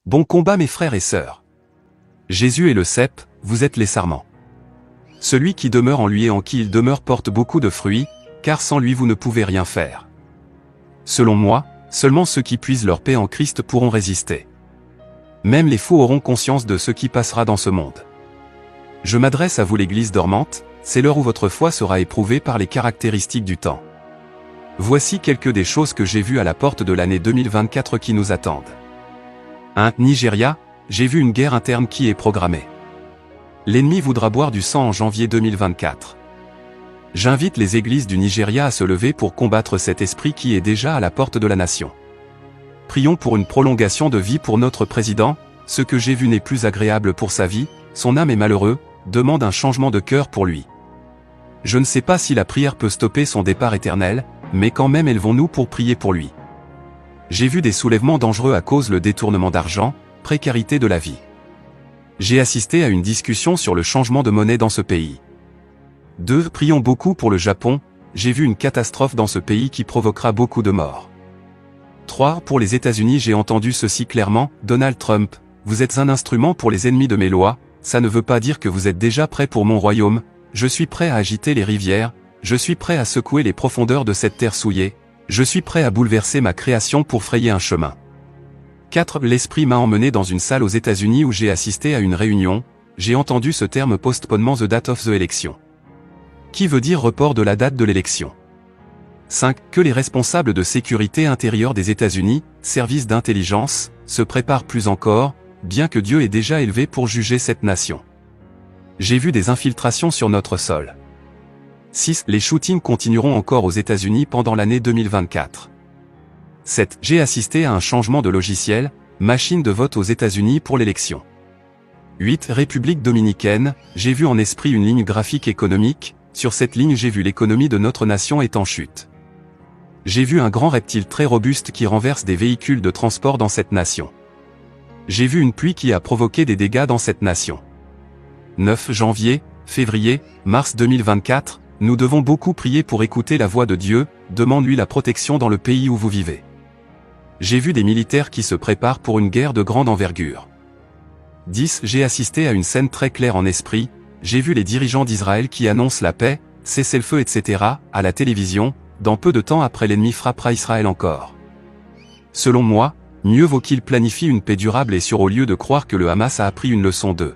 Bon combat mes frères et sœurs. Jésus est le cep, vous êtes les sarments. Celui qui demeure en lui et en qui il demeure porte beaucoup de fruits, car sans lui vous ne pouvez rien faire. Selon moi, seulement ceux qui puisent leur paix en Christ pourront résister. Même les fous auront conscience de ce qui passera dans ce monde. Je m'adresse à vous l'Église dormante, c'est l'heure où votre foi sera éprouvée par les caractéristiques du temps. Voici quelques des choses que j'ai vues à la porte de l'année 2024 qui nous attendent. 1. Nigeria, j'ai vu une guerre interne qui est programmée. L'ennemi voudra boire du sang en janvier 2024. J'invite les églises du Nigeria à se lever pour combattre cet esprit qui est déjà à la porte de la nation. Prions pour une prolongation de vie pour notre président, ce que j'ai vu n'est plus agréable pour sa vie, son âme est malheureux, demande un changement de cœur pour lui. Je ne sais pas si la prière peut stopper son départ éternel, mais quand même élevons-nous pour prier pour lui. J'ai vu des soulèvements dangereux à cause le détournement d'argent, précarité de la vie. J'ai assisté à une discussion sur le changement de monnaie dans ce pays. 2. Prions beaucoup pour le Japon, j'ai vu une catastrophe dans ce pays qui provoquera beaucoup de morts. 3. Pour les États-Unis j'ai entendu ceci clairement, Donald Trump, vous êtes un instrument pour les ennemis de mes lois, ça ne veut pas dire que vous êtes déjà prêt pour mon royaume, je suis prêt à agiter les rivières, je suis prêt à secouer les profondeurs de cette terre souillée, je suis prêt à bouleverser ma création pour frayer un chemin. 4. L'esprit m'a emmené dans une salle aux États-Unis où j'ai assisté à une réunion, j'ai entendu ce terme postponement the date of the election. Qui veut dire report de la date de l'élection. 5. Que les responsables de sécurité intérieure des États-Unis, services d'intelligence, se préparent plus encore, bien que Dieu ait déjà élevé pour juger cette nation. J'ai vu des infiltrations sur notre sol. 6. Les shootings continueront encore aux États-Unis pendant l'année 2024. 7. J'ai assisté à un changement de logiciel, machine de vote aux États-Unis pour l'élection. 8. République dominicaine, j'ai vu en esprit une ligne graphique économique, sur cette ligne j'ai vu l'économie de notre nation est en chute. J'ai vu un grand reptile très robuste qui renverse des véhicules de transport dans cette nation. J'ai vu une pluie qui a provoqué des dégâts dans cette nation. 9 janvier, février, mars 2024, nous devons beaucoup prier pour écouter la voix de Dieu, demande-lui la protection dans le pays où vous vivez. J'ai vu des militaires qui se préparent pour une guerre de grande envergure. 10 J'ai assisté à une scène très claire en esprit, j'ai vu les dirigeants d'Israël qui annoncent la paix, cessez-le-feu etc., à la télévision, dans peu de temps après l'ennemi frappera Israël encore. Selon moi, mieux vaut qu'il planifie une paix durable et sûre au lieu de croire que le Hamas a appris une leçon d'eux.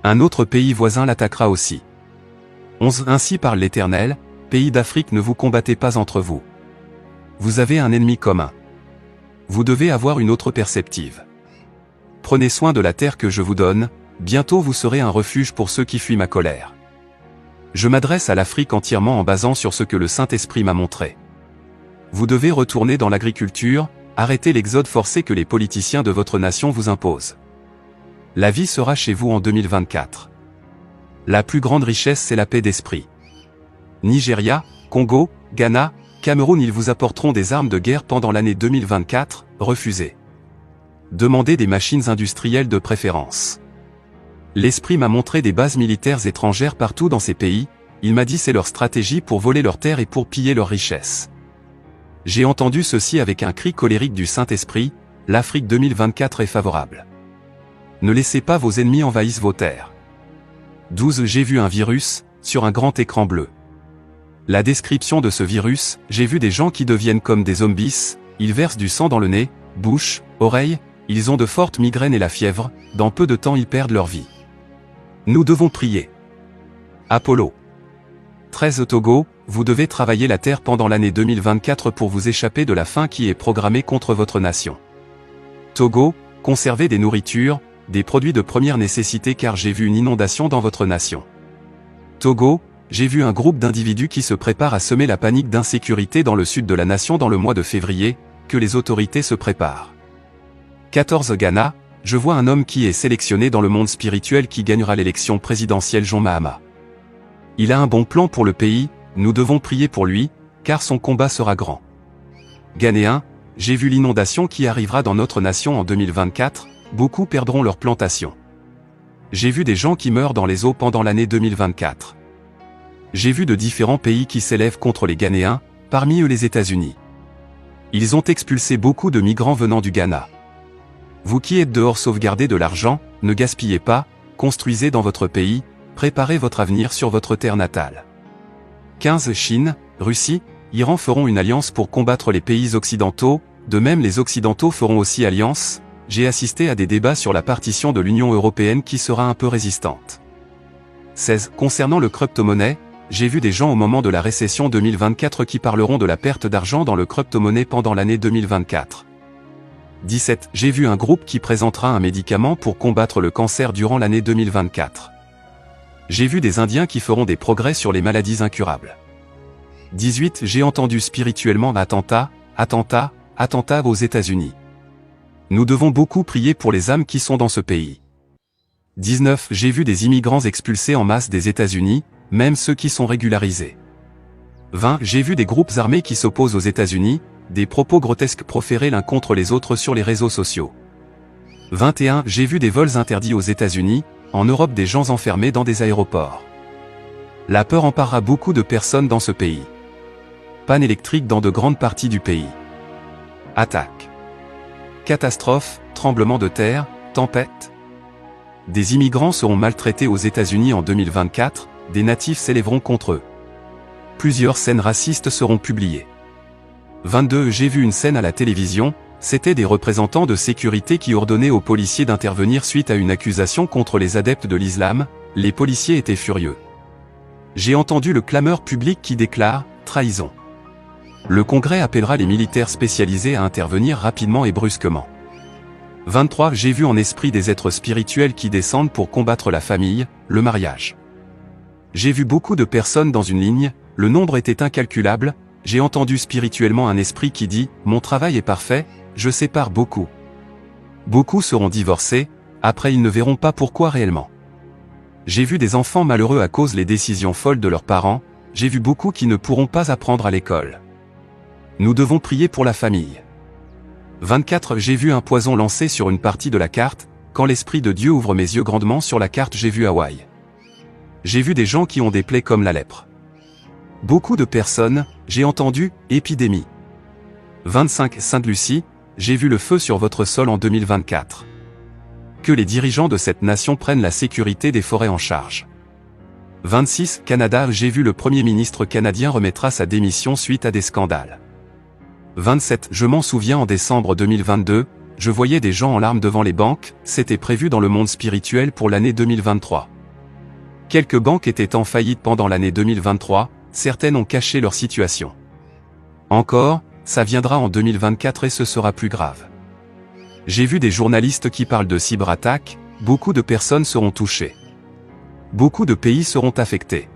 Un autre pays voisin l'attaquera aussi. 11 Ainsi parle l'Éternel, pays d'Afrique ne vous combattez pas entre vous. Vous avez un ennemi commun. Vous devez avoir une autre perspective. Prenez soin de la terre que je vous donne, bientôt vous serez un refuge pour ceux qui fuient ma colère. Je m'adresse à l'Afrique entièrement en basant sur ce que le Saint-Esprit m'a montré. Vous devez retourner dans l'agriculture, arrêter l'exode forcé que les politiciens de votre nation vous imposent. La vie sera chez vous en 2024. La plus grande richesse c'est la paix d'esprit. Nigeria, Congo, Ghana, Cameroun ils vous apporteront des armes de guerre pendant l'année 2024, refusez. Demandez des machines industrielles de préférence. L'Esprit m'a montré des bases militaires étrangères partout dans ces pays, il m'a dit c'est leur stratégie pour voler leurs terres et pour piller leurs richesses. J'ai entendu ceci avec un cri colérique du Saint-Esprit, l'Afrique 2024 est favorable. Ne laissez pas vos ennemis envahissent vos terres. 12 J'ai vu un virus, sur un grand écran bleu. La description de ce virus, j'ai vu des gens qui deviennent comme des zombies, ils versent du sang dans le nez, bouche, oreille, ils ont de fortes migraines et la fièvre, dans peu de temps ils perdent leur vie. Nous devons prier. Apollo. 13 Au Togo, vous devez travailler la terre pendant l'année 2024 pour vous échapper de la faim qui est programmée contre votre nation. Togo, conservez des nourritures, des produits de première nécessité car j'ai vu une inondation dans votre nation. Togo, j'ai vu un groupe d'individus qui se préparent à semer la panique d'insécurité dans le sud de la nation dans le mois de février, que les autorités se préparent. 14 Ghana, je vois un homme qui est sélectionné dans le monde spirituel qui gagnera l'élection présidentielle John Mahama. Il a un bon plan pour le pays, nous devons prier pour lui, car son combat sera grand. Ghanéen, j'ai vu l'inondation qui arrivera dans notre nation en 2024, beaucoup perdront leur plantation. J'ai vu des gens qui meurent dans les eaux pendant l'année 2024. J'ai vu de différents pays qui s'élèvent contre les Ghanéens, parmi eux les États-Unis. Ils ont expulsé beaucoup de migrants venant du Ghana. Vous qui êtes dehors, sauvegardez de l'argent, ne gaspillez pas, construisez dans votre pays, préparez votre avenir sur votre terre natale. 15. Chine, Russie, Iran feront une alliance pour combattre les pays occidentaux, de même les Occidentaux feront aussi alliance. J'ai assisté à des débats sur la partition de l'Union européenne qui sera un peu résistante. 16. Concernant le crypto-monnaie, j'ai vu des gens au moment de la récession 2024 qui parleront de la perte d'argent dans le crypto-monnaie pendant l'année 2024. 17. J'ai vu un groupe qui présentera un médicament pour combattre le cancer durant l'année 2024. J'ai vu des Indiens qui feront des progrès sur les maladies incurables. 18. J'ai entendu spirituellement attentat aux États-Unis. Nous devons beaucoup prier pour les âmes qui sont dans ce pays. 19. J'ai vu des immigrants expulsés en masse des États-Unis, même ceux qui sont régularisés. 20. J'ai vu des groupes armés qui s'opposent aux États-Unis, des propos grotesques proférés l'un contre les autres sur les réseaux sociaux. 21. J'ai vu des vols interdits aux États-Unis, en Europe des gens enfermés dans des aéroports. La peur emparera beaucoup de personnes dans ce pays. Panne électrique dans de grandes parties du pays. Attaque. Catastrophe, tremblement de terre, tempête. Des immigrants seront maltraités aux États-Unis en 2024, des natifs s'élèveront contre eux. Plusieurs scènes racistes seront publiées. 22. J'ai vu une scène à la télévision, c'était des représentants de sécurité qui ordonnaient aux policiers d'intervenir suite à une accusation contre les adeptes de l'islam, les policiers étaient furieux. J'ai entendu le clameur public qui déclare « trahison ». Le Congrès appellera les militaires spécialisés à intervenir rapidement et brusquement. 23. J'ai vu en esprit des êtres spirituels qui descendent pour combattre la famille, le mariage. J'ai vu beaucoup de personnes dans une ligne, le nombre était incalculable, j'ai entendu spirituellement un esprit qui dit « Mon travail est parfait, je sépare beaucoup ». Beaucoup seront divorcés, après ils ne verront pas pourquoi réellement. J'ai vu des enfants malheureux à cause des décisions folles de leurs parents, j'ai vu beaucoup qui ne pourront pas apprendre à l'école. Nous devons prier pour la famille. 24. J'ai vu un poison lancé sur une partie de la carte, quand l'Esprit de Dieu ouvre mes yeux grandement sur la carte j'ai vu Hawaï. J'ai vu des gens qui ont des plaies comme la lèpre. Beaucoup de personnes, j'ai entendu, épidémie. 25. Sainte-Lucie, j'ai vu le feu sur votre sol en 2024. Que les dirigeants de cette nation prennent la sécurité des forêts en charge. 26. Canada, j'ai vu le Premier ministre canadien remettra sa démission suite à des scandales. 27. Je m'en souviens en décembre 2022, je voyais des gens en larmes devant les banques, c'était prévu dans le monde spirituel pour l'année 2023. Quelques banques étaient en faillite pendant l'année 2023, certaines ont caché leur situation. Encore, ça viendra en 2024 et ce sera plus grave. J'ai vu des journalistes qui parlent de cyberattaques, beaucoup de personnes seront touchées. Beaucoup de pays seront affectés.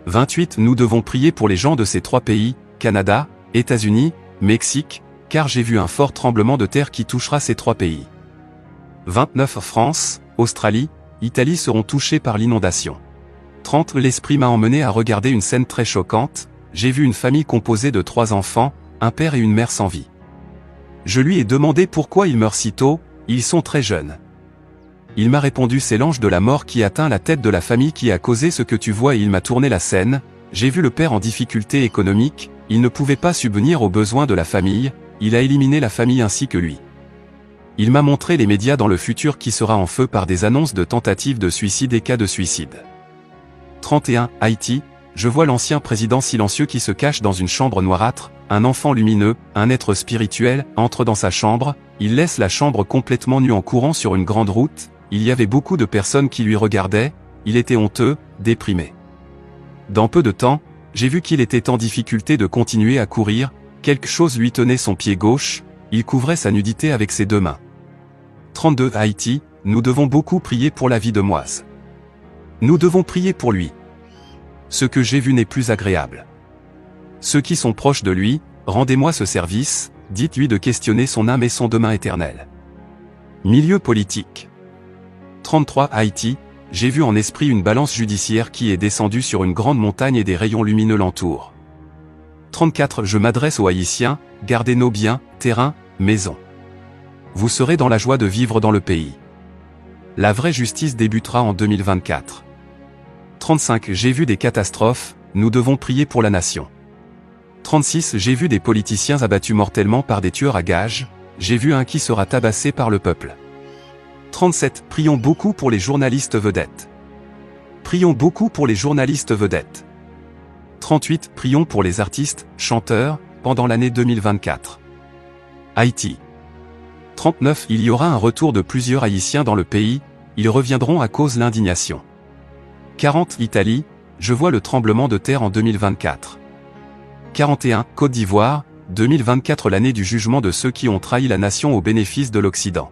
28. Nous devons prier pour les gens de ces trois pays, Canada, États-Unis, Mexique, car j'ai vu un fort tremblement de terre qui touchera ces trois pays. 29. France, Australie, Italie seront touchés par l'inondation. 30. L'esprit m'a emmené à regarder une scène très choquante, j'ai vu une famille composée de 3 enfants, un père et une mère sans vie. Je lui ai demandé pourquoi ils meurent si tôt, ils sont très jeunes. Il m'a répondu c'est l'ange de la mort qui atteint la tête de la famille qui a causé ce que tu vois et il m'a tourné la scène, j'ai vu le père en difficulté économique, il ne pouvait pas subvenir aux besoins de la famille, il a éliminé la famille ainsi que lui. Il m'a montré les médias dans le futur qui sera en feu par des annonces de tentatives de suicide et cas de suicide. 31. Haïti, je vois l'ancien président silencieux qui se cache dans une chambre noirâtre, un enfant lumineux, un être spirituel, entre dans sa chambre, il laisse la chambre complètement nue en courant sur une grande route, il y avait beaucoup de personnes qui lui regardaient, il était honteux, déprimé. Dans peu de temps, j'ai vu qu'il était en difficulté de continuer à courir, quelque chose lui tenait son pied gauche, il couvrait sa nudité avec ses 2 mains. 32. Haïti, nous devons beaucoup prier pour la vie de Moise. Nous devons prier pour lui. Ce que j'ai vu n'est plus agréable. Ceux qui sont proches de lui, rendez-moi ce service, dites-lui de questionner son âme et son demain éternel. Milieu politique. 33. Haïti, j'ai vu en esprit une balance judiciaire qui est descendue sur une grande montagne et des rayons lumineux l'entourent. 34. Je m'adresse aux Haïtiens, gardez nos biens, terrains, maisons. Vous serez dans la joie de vivre dans le pays. La vraie justice débutera en 2024. 35. J'ai vu des catastrophes, nous devons prier pour la nation. 36. J'ai vu des politiciens abattus mortellement par des tueurs à gages, j'ai vu un qui sera tabassé par le peuple. 37. Prions beaucoup pour les journalistes vedettes. Prions beaucoup pour les journalistes vedettes. 38. Prions pour les artistes, chanteurs, pendant l'année 2024. Haïti. 39. Il y aura un retour de plusieurs Haïtiens dans le pays, ils reviendront à cause de l'indignation. 40. Italie, je vois le tremblement de terre en 2024. 41. Côte d'Ivoire, 2024 l'année du jugement de ceux qui ont trahi la nation au bénéfice de l'Occident.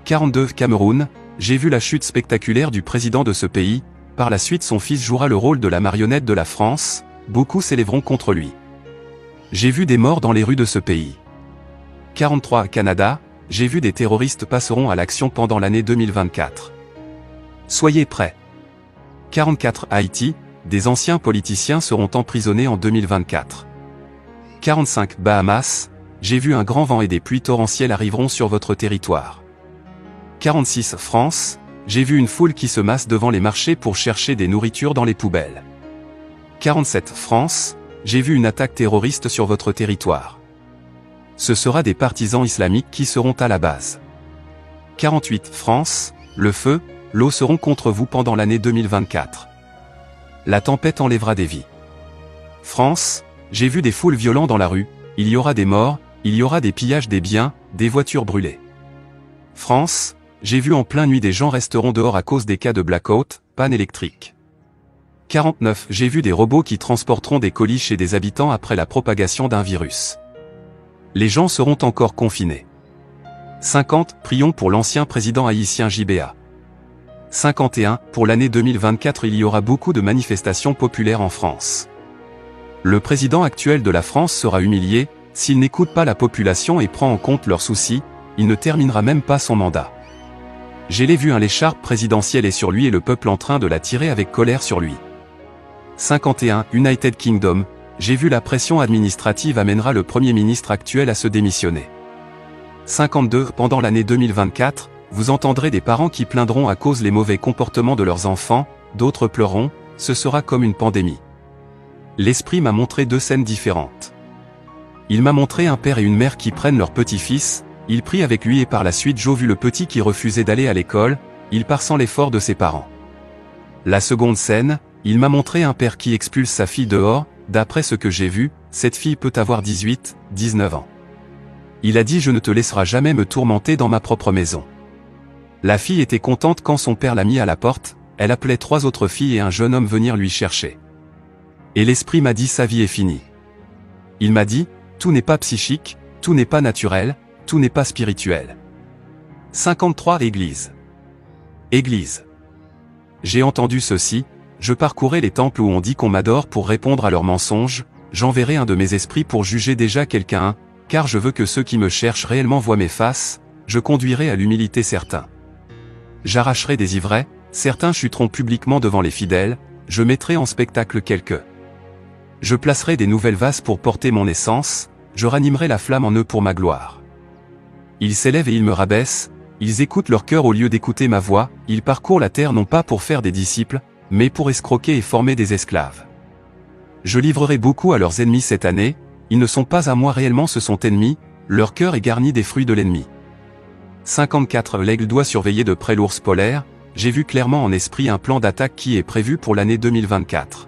42. Cameroun, j'ai vu la chute spectaculaire du président de ce pays, par la suite son fils jouera le rôle de la marionnette de la France, beaucoup s'élèveront contre lui. J'ai vu des morts dans les rues de ce pays. 43. Canada, j'ai vu des terroristes passeront à l'action pendant l'année 2024. Soyez prêts. 44. Haïti, des anciens politiciens seront emprisonnés en 2024. 45. Bahamas, j'ai vu un grand vent et des pluies torrentielles arriveront sur votre territoire. 46. France, j'ai vu une foule qui se masse devant les marchés pour chercher des nourritures dans les poubelles. 47. France, j'ai vu une attaque terroriste sur votre territoire. Ce sera des partisans islamiques qui seront à la base. 48. France, le feu, l'eau seront contre vous pendant l'année 2024. La tempête enlèvera des vies. France, j'ai vu des foules violentes dans la rue, il y aura des morts, il y aura des pillages des biens, des voitures brûlées. France, j'ai vu en pleine nuit des gens resteront dehors à cause des cas de blackout, panne électrique. 49. J'ai vu des robots qui transporteront des colis chez des habitants après la propagation d'un virus. Les gens seront encore confinés. 50. Prions pour l'ancien président haïtien JBA. 51. Pour l'année 2024 il y aura beaucoup de manifestations populaires en France. Le président actuel de la France sera humilié, s'il n'écoute pas la population et prend en compte leurs soucis, il ne terminera même pas son mandat. J'ai vu l'écharpe présidentielle et sur lui et le peuple en train de la tirer avec colère sur lui. 51. United Kingdom, j'ai vu la pression administrative amènera le Premier ministre actuel à se démissionner. 52. Pendant l'année 2024, vous entendrez des parents qui plaindront à cause les mauvais comportements de leurs enfants, d'autres pleureront, ce sera comme une pandémie. L'esprit m'a montré deux scènes différentes. Il m'a montré un père et une mère qui prennent leur petit-fils, il prie avec lui et par la suite j'ai vu le petit qui refusait d'aller à l'école, il part sans l'effort de ses parents. La seconde scène, il m'a montré un père qui expulse sa fille dehors, d'après ce que j'ai vu, cette fille peut avoir 18, 19 ans. Il a dit je ne te laisserai jamais me tourmenter dans ma propre maison. La fille était contente quand son père l'a mis à la porte, elle appelait 3 autres filles et un jeune homme venir lui chercher. Et l'esprit m'a dit sa vie est finie. Il m'a dit, tout n'est pas psychique, tout n'est pas naturel, tout n'est pas spirituel. 53. Église. Église. J'ai entendu ceci, je parcourais les temples où on dit qu'on m'adore pour répondre à leurs mensonges, j'enverrai un de mes esprits pour juger déjà quelqu'un, car je veux que ceux qui me cherchent réellement voient mes faces, je conduirai à l'humilité certains. J'arracherai des ivraies, certains chuteront publiquement devant les fidèles, je mettrai en spectacle quelques. Je placerai des nouvelles vases pour porter mon essence, je ranimerai la flamme en eux pour ma gloire. Ils s'élèvent et ils me rabaissent, ils écoutent leur cœur au lieu d'écouter ma voix, ils parcourent la terre non pas pour faire des disciples, mais pour escroquer et former des esclaves. Je livrerai beaucoup à leurs ennemis cette année, ils ne sont pas à moi réellement ce sont ennemis, leur cœur est garni des fruits de l'ennemi. 54. L'aigle doit surveiller de près l'ours polaire, j'ai vu clairement en esprit un plan d'attaque qui est prévu pour l'année 2024.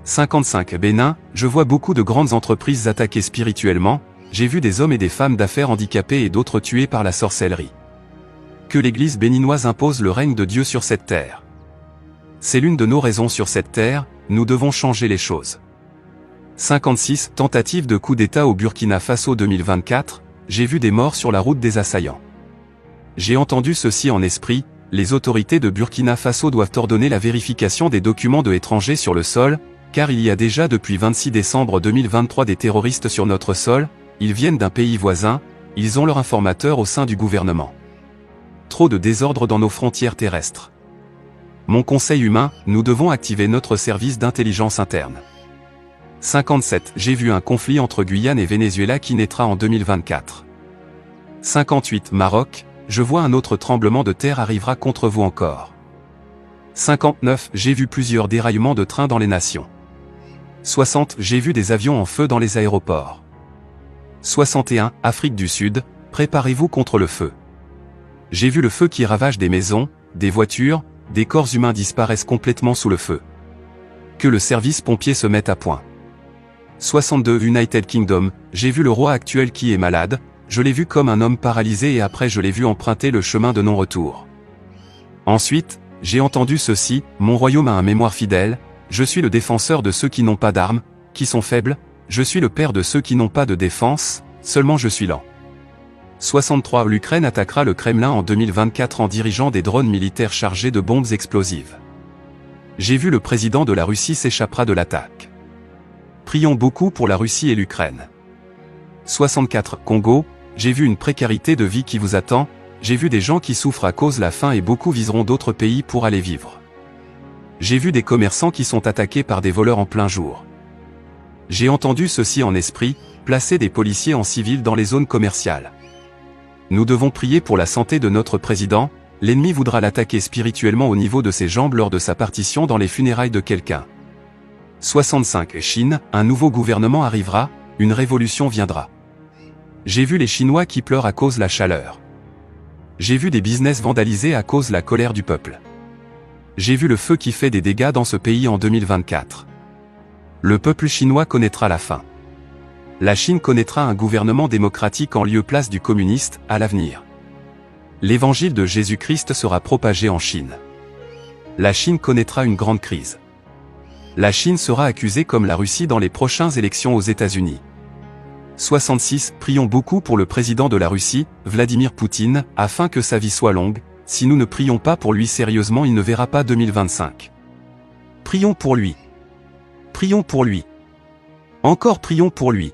55. Bénin, je vois beaucoup de grandes entreprises attaquées spirituellement, j'ai vu des hommes et des femmes d'affaires handicapés et d'autres tués par la sorcellerie. Que l'Église béninoise impose le règne de Dieu sur cette terre. C'est l'une de nos raisons sur cette terre, nous devons changer les choses. 56. Tentative de coup d'État au Burkina Faso 2024, j'ai vu des morts sur la route des assaillants. J'ai entendu ceci en esprit, les autorités de Burkina Faso doivent ordonner la vérification des documents de étrangers sur le sol, car il y a déjà depuis 26 décembre 2023 des terroristes sur notre sol, ils viennent d'un pays voisin, ils ont leur informateur au sein du gouvernement. Trop de désordre dans nos frontières terrestres. Mon conseil humain, nous devons activer notre service d'intelligence interne. 57. J'ai vu un conflit entre Guyane et Venezuela qui naîtra en 2024. 58. Maroc, je vois un autre tremblement de terre arrivera contre vous encore. 59. J'ai vu plusieurs déraillements de trains dans les nations. 60. J'ai vu des avions en feu dans les aéroports. 61. Afrique du Sud, préparez-vous contre le feu. J'ai vu le feu qui ravage des maisons, des voitures, des corps humains disparaissent complètement sous le feu. Que le service pompier se mette à point. 62. United Kingdom, j'ai vu le roi actuel qui est malade, je l'ai vu comme un homme paralysé et après je l'ai vu emprunter le chemin de non-retour. Ensuite, j'ai entendu ceci, mon royaume a un mémoire fidèle, je suis le défenseur de ceux qui n'ont pas d'armes, qui sont faibles, je suis le père de ceux qui n'ont pas de défense, seulement je suis lent. 63. L'Ukraine attaquera le Kremlin en 2024 en dirigeant des drones militaires chargés de bombes explosives. J'ai vu le président de la Russie s'échappera de l'attaque. Prions beaucoup pour la Russie et l'Ukraine. 64. Congo, j'ai vu une précarité de vie qui vous attend, j'ai vu des gens qui souffrent à cause de la faim et beaucoup viseront d'autres pays pour aller vivre. J'ai vu des commerçants qui sont attaqués par des voleurs en plein jour. J'ai entendu ceci en esprit, placer des policiers en civil dans les zones commerciales. Nous devons prier pour la santé de notre président, l'ennemi voudra l'attaquer spirituellement au niveau de ses jambes lors de sa partition dans les funérailles de quelqu'un. 65. Chine, un nouveau gouvernement arrivera, une révolution viendra. J'ai vu les Chinois qui pleurent à cause de la chaleur. J'ai vu des business vandalisés à cause de la colère du peuple. J'ai vu le feu qui fait des dégâts dans ce pays en 2024. Le peuple chinois connaîtra la fin. La Chine connaîtra un gouvernement démocratique en lieu-place du communiste, à l'avenir. L'évangile de Jésus-Christ sera propagé en Chine. La Chine connaîtra une grande crise. La Chine sera accusée comme la Russie dans les prochaines élections aux États-Unis. 66. Prions beaucoup pour le président de la Russie, Vladimir Poutine, afin que sa vie soit longue. Si nous ne prions pas pour lui sérieusement, il ne verra pas 2025. Prions pour lui. Prions pour lui. Encore prions pour lui.